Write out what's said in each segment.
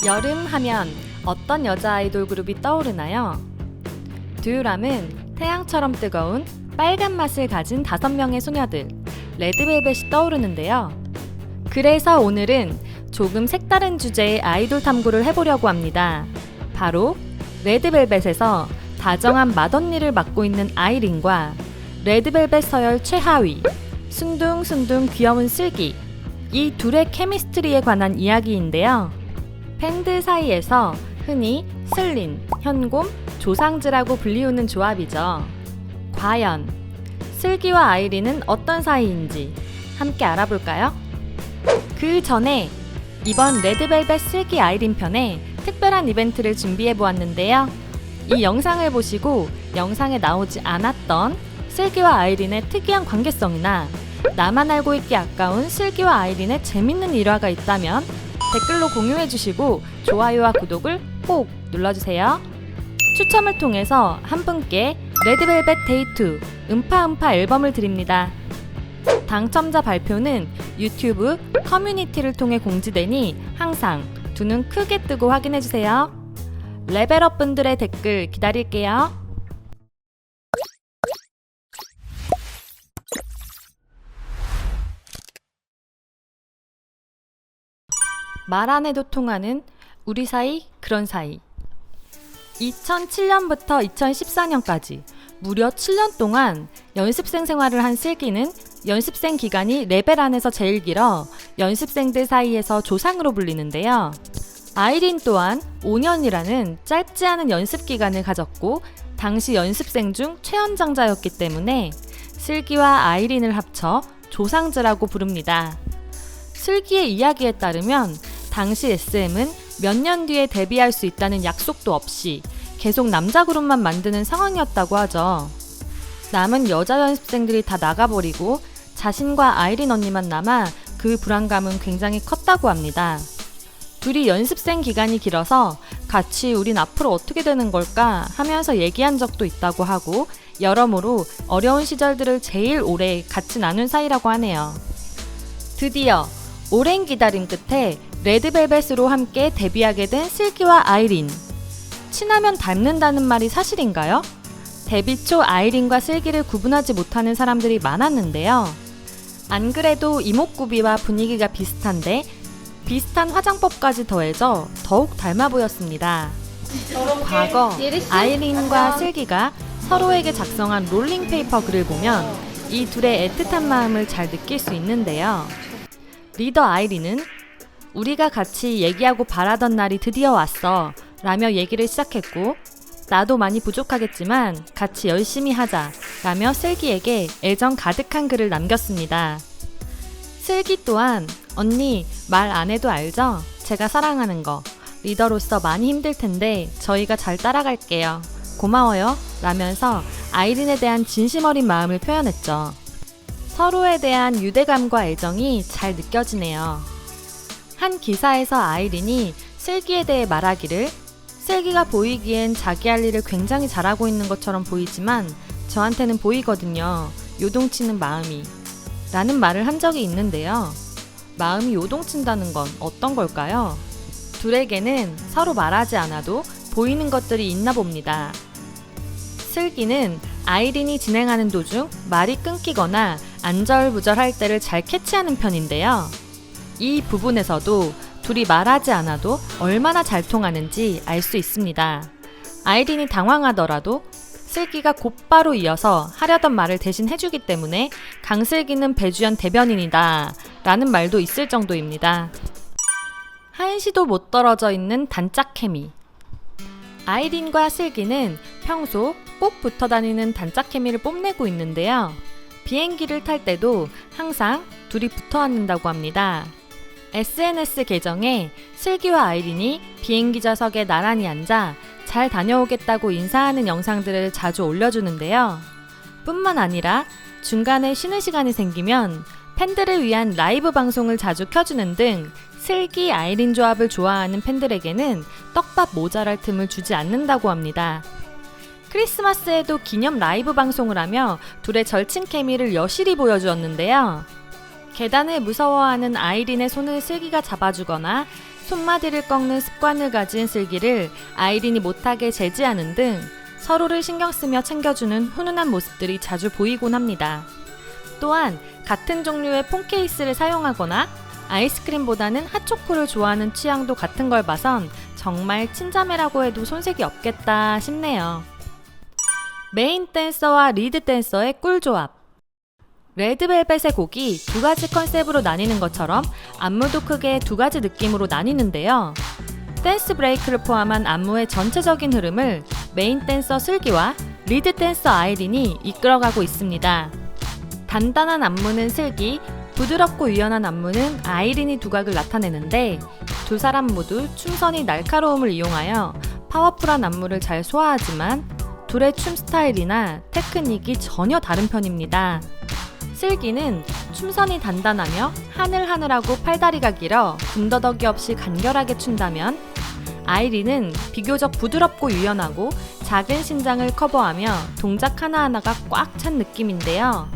여름 하면 어떤 여자 아이돌 그룹이 떠오르나요? 듀유람은 태양처럼 뜨거운 빨간 맛을 가진 5명의 소녀들, 레드벨벳이 떠오르는데요. 그래서 오늘은 조금 색다른 주제의 아이돌 탐구를 해보려고 합니다. 바로 레드벨벳에서 다정한 맏언니를 맡고 있는 아이린과 레드벨벳 서열 최하위, 순둥순둥 귀여운 슬기, 이 둘의 케미스트리에 관한 이야기인데요. 팬들 사이에서 흔히 슬린, 현곰, 조상즈라고 불리우는 조합이죠. 과연 슬기와 아이린은 어떤 사이인지 함께 알아볼까요? 그 전에 이번 레드벨벳 슬기 아이린 편에 특별한 이벤트를 준비해 보았는데요. 이 영상을 보시고 영상에 나오지 않았던 슬기와 아이린의 특이한 관계성이나 나만 알고 있기 아까운 슬기와 아이린의 재밌는 일화가 있다면 댓글로 공유해주시고 좋아요와 구독을 꼭 눌러주세요. 추첨을 통해서 한 분께 레드벨벳 데이2 음파음파 앨범을 드립니다. 당첨자 발표는 유튜브 커뮤니티를 통해 공지되니 항상 두 눈 크게 뜨고 확인해주세요. 레벨업 분들의 댓글 기다릴게요. 말 안 해도 통하는 우리 사이 그런 사이. 2007년부터 2014년까지 무려 7년 동안 연습생 생활을 한 슬기는 연습생 기간이 레벨 안에서 제일 길어 연습생들 사이에서 조상으로 불리는데요. 아이린 또한 5년이라는 짧지 않은 연습 기간을 가졌고 당시 연습생 중 최연장자였기 때문에 슬기와 아이린을 합쳐 조상즈라고 부릅니다. 슬기의 이야기에 따르면 당시 SM은 몇 년 뒤에 데뷔할 수 있다는 약속도 없이 계속 남자 그룹만 만드는 상황이었다고 하죠. 남은 여자 연습생들이 다 나가버리고 자신과 아이린 언니만 남아 그 불안감은 굉장히 컸다고 합니다. 둘이 연습생 기간이 길어서 같이 우린 앞으로 어떻게 되는 걸까 하면서 얘기한 적도 있다고 하고 여러모로 어려운 시절들을 제일 오래 같이 나눈 사이라고 하네요. 드디어 오랜 기다림 끝에 레드벨벳으로 함께 데뷔하게 된 슬기와 아이린. 친하면 닮는다는 말이 사실인가요? 데뷔 초 아이린과 슬기를 구분하지 못하는 사람들이 많았는데요. 안 그래도 이목구비와 분위기가 비슷한데 비슷한 화장법까지 더해져 더욱 닮아 보였습니다. 과거 아이린과 슬기가 서로에게 작성한 롤링페이퍼 글을 보면 이 둘의 애틋한 마음을 잘 느낄 수 있는데요. 리더 아이린은 우리가 같이 얘기하고 바라던 날이 드디어 왔어 라며 얘기를 시작했고 나도 많이 부족하겠지만 같이 열심히 하자 라며 슬기에게 애정 가득한 글을 남겼습니다. 슬기 또한 언니 말 안 해도 알죠? 제가 사랑하는 거 리더로서 많이 힘들 텐데 저희가 잘 따라갈게요. 고마워요 라면서 아이린에 대한 진심 어린 마음을 표현했죠. 서로에 대한 유대감과 애정이 잘 느껴지네요. 한 기사에서 아이린이 슬기에 대해 말하기를 슬기가 보이기엔 자기 할 일을 굉장히 잘하고 있는 것처럼 보이지만 저한테는 보이거든요. 요동치는 마음이 라는 말을 한 적이 있는데요. 마음이 요동친다는 건 어떤 걸까요? 둘에게는 서로 말하지 않아도 보이는 것들이 있나 봅니다. 슬기는 아이린이 진행하는 도중 말이 끊기거나 안절부절할 때를 잘 캐치하는 편인데요. 이 부분에서도 둘이 말하지 않아도 얼마나 잘 통하는지 알 수 있습니다. 아이린이 당황하더라도 슬기가 곧바로 이어서 하려던 말을 대신 해주기 때문에 강슬기는 배주연 대변인이다 라는 말도 있을 정도입니다. 한시도 못 떨어져 있는 단짝 케미. 아이린과 슬기는 평소 꼭 붙어 다니는 단짝 케미를 뽐내고 있는데요. 비행기를 탈 때도 항상 둘이 붙어 앉는다고 합니다. SNS 계정에 슬기와 아이린이 비행기 좌석에 나란히 앉아 잘 다녀오겠다고 인사하는 영상들을 자주 올려주는데요. 뿐만 아니라 중간에 쉬는 시간이 생기면 팬들을 위한 라이브 방송을 자주 켜주는 등 슬기 아이린 조합을 좋아하는 팬들에게는 떡밥 모자랄 틈을 주지 않는다고 합니다. 크리스마스에도 기념 라이브 방송을 하며 둘의 절친 케미를 여실히 보여주었는데요. 계단을 무서워하는 아이린의 손을 슬기가 잡아주거나 손마디를 꺾는 습관을 가진 슬기를 아이린이 못하게 제지하는 등 서로를 신경 쓰며 챙겨주는 훈훈한 모습들이 자주 보이곤 합니다. 또한 같은 종류의 폰 케이스를 사용하거나 아이스크림보다는 핫초코를 좋아하는 취향도 같은 걸 봐선 정말 친자매라고 해도 손색이 없겠다 싶네요. 메인 댄서와 리드 댄서의 꿀조합. 레드벨벳의 곡이 두 가지 컨셉으로 나뉘는 것처럼 안무도 크게 두 가지 느낌으로 나뉘는데요. 댄스 브레이크를 포함한 안무의 전체적인 흐름을 메인 댄서 슬기와 리드 댄서 아이린이 이끌어가고 있습니다. 단단한 안무는 슬기, 부드럽고 유연한 안무는 아이린이 두각을 나타내는데 두 사람 모두 춤선이 날카로움을 이용하여 파워풀한 안무를 잘 소화하지만 둘의 춤 스타일이나 테크닉이 전혀 다른 편입니다. 슬기는 춤선이 단단하며 하늘하늘하고 팔다리가 길어 군더더기 없이 간결하게 춘다면 아이린은 비교적 부드럽고 유연하고 작은 신장을 커버하며 동작 하나하나가 꽉 찬 느낌인데요.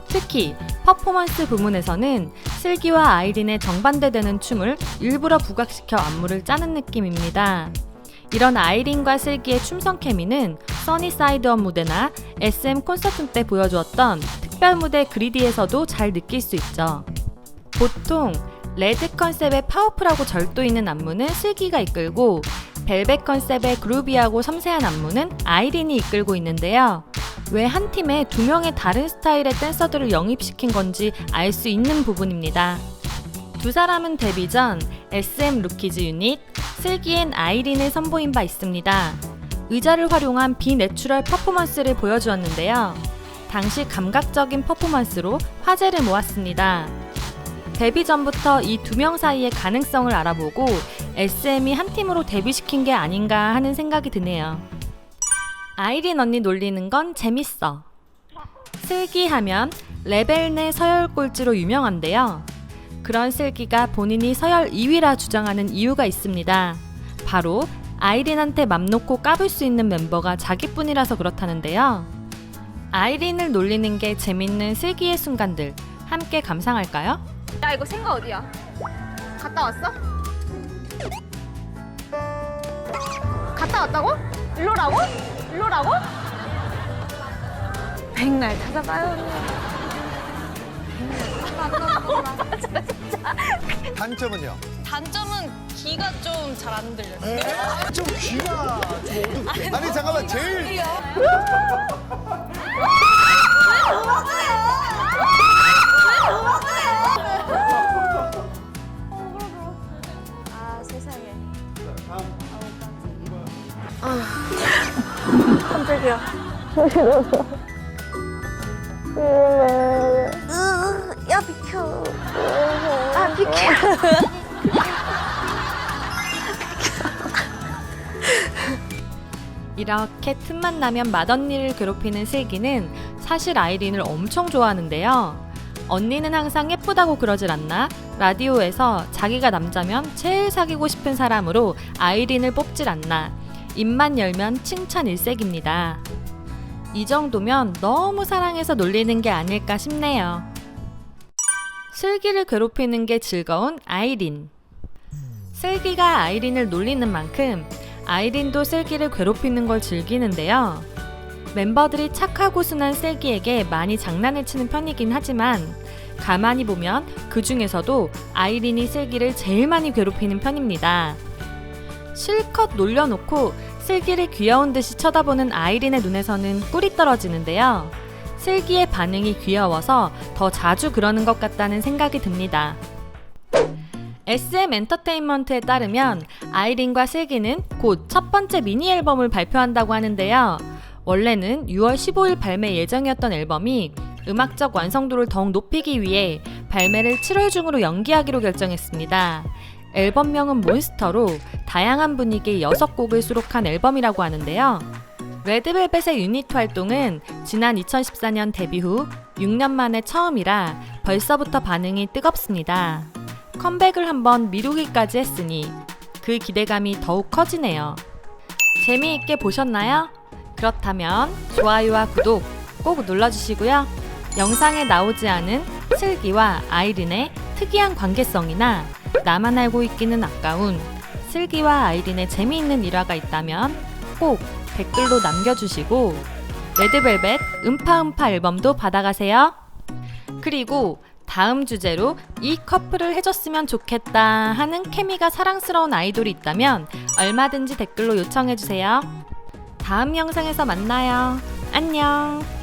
특히 퍼포먼스 부문에서는 슬기와 아이린의 정반대되는 춤을 일부러 부각시켜 안무를 짜는 느낌입니다. 이런 아이린과 슬기의 춤선 케미는 써니사이드업 무대나 SM 콘서트 때 보여주었던 특별 무대 그리디에서도 잘 느낄 수 있죠. 보통 레드 컨셉의 파워풀하고 절도 있는 안무는 슬기가 이끌고 벨벳 컨셉의 그루비하고 섬세한 안무는 아이린이 이끌고 있는데요. 왜 한 팀에 두 명의 다른 스타일의 댄서들을 영입시킨 건지 알 수 있는 부분입니다. 두 사람은 데뷔 전 SM 루키즈 유닛 슬기 앤 아이린을 선보인 바 있습니다. 의자를 활용한 비내추럴 퍼포먼스를 보여주었는데요. 당시 감각적인 퍼포먼스로 화제를 모았습니다. 데뷔 전부터 이 두 명 사이의 가능성을 알아보고 SM이 한 팀으로 데뷔시킨 게 아닌가 하는 생각이 드네요. 아이린 언니 놀리는 건 재밌어. 슬기 하면 레벨 내 서열 꼴찌로 유명한데요. 그런 슬기가 본인이 서열 2위라 주장하는 이유가 있습니다. 바로 아이린한테 맘 놓고 까불 수 있는 멤버가 자기뿐이라서 그렇다는데요. 아이린을 놀리는 게 재밌는 슬기의 순간들 함께 감상할까요? 야, 이거 생가 어디야? 갔다 왔어? 갔다 왔다고? 일로라고? 일로라고? 백날 찾아봐요. 맞아, 진짜. 단점은요? 단점은 귀가 좀 잘 안 들려요. 좀 귀가 좀 어둡게. 아니 잠깐만 제일 아, 세상에. 야, 비켜. 아, 비켜. 이렇게 틈만 나면 맏언니를 괴롭히는 슬기는 사실 아이린을 엄청 좋아하는데요. 언니는 항상 예쁘다고 그러질 않나? 라디오에서 자기가 남자면 제일 사귀고 싶은 사람으로 아이린을 뽑질 않나? 입만 열면 칭찬 일색입니다. 이 정도면 너무 사랑해서 놀리는 게 아닐까 싶네요. 슬기를 괴롭히는 게 즐거운 아이린. 슬기가 아이린을 놀리는 만큼 아이린도 슬기를 괴롭히는 걸 즐기는데요. 멤버들이 착하고 순한 슬기에게 많이 장난을 치는 편이긴 하지만 가만히 보면 그 중에서도 아이린이 슬기를 제일 많이 괴롭히는 편입니다. 실컷 놀려놓고 슬기를 귀여운 듯이 쳐다보는 아이린의 눈에서는 꿀이 떨어지는데요. 슬기의 반응이 귀여워서 더 자주 그러는 것 같다는 생각이 듭니다. SM 엔터테인먼트에 따르면 아이린과 슬기는 곧 첫 번째 미니 앨범을 발표한다고 하는데요. 원래는 6월 15일 발매 예정이었던 앨범이 음악적 완성도를 더욱 높이기 위해 발매를 7월 중으로 연기하기로 결정했습니다. 앨범명은 몬스터로 다양한 분위기의 6곡을 수록한 앨범이라고 하는데요. 레드벨벳의 유닛 활동은 지난 2014년 데뷔 후 6년 만에 처음이라 벌써부터 반응이 뜨겁습니다. 컴백을 한번 미루기까지 했으니 그 기대감이 더욱 커지네요. 재미있게 보셨나요? 그렇다면 좋아요와 구독 꼭 눌러주시고요. 영상에 나오지 않은 슬기와 아이린의 특이한 관계성이나 나만 알고 있기는 아까운 슬기와 아이린의 재미있는 일화가 있다면 꼭 댓글로 남겨주시고 레드벨벳 음파음파 앨범도 받아가세요. 그리고 다음 주제로 이 커플을 해줬으면 좋겠다 하는 케미가 사랑스러운 아이돌이 있다면 얼마든지 댓글로 요청해주세요. 다음 영상에서 만나요. 안녕.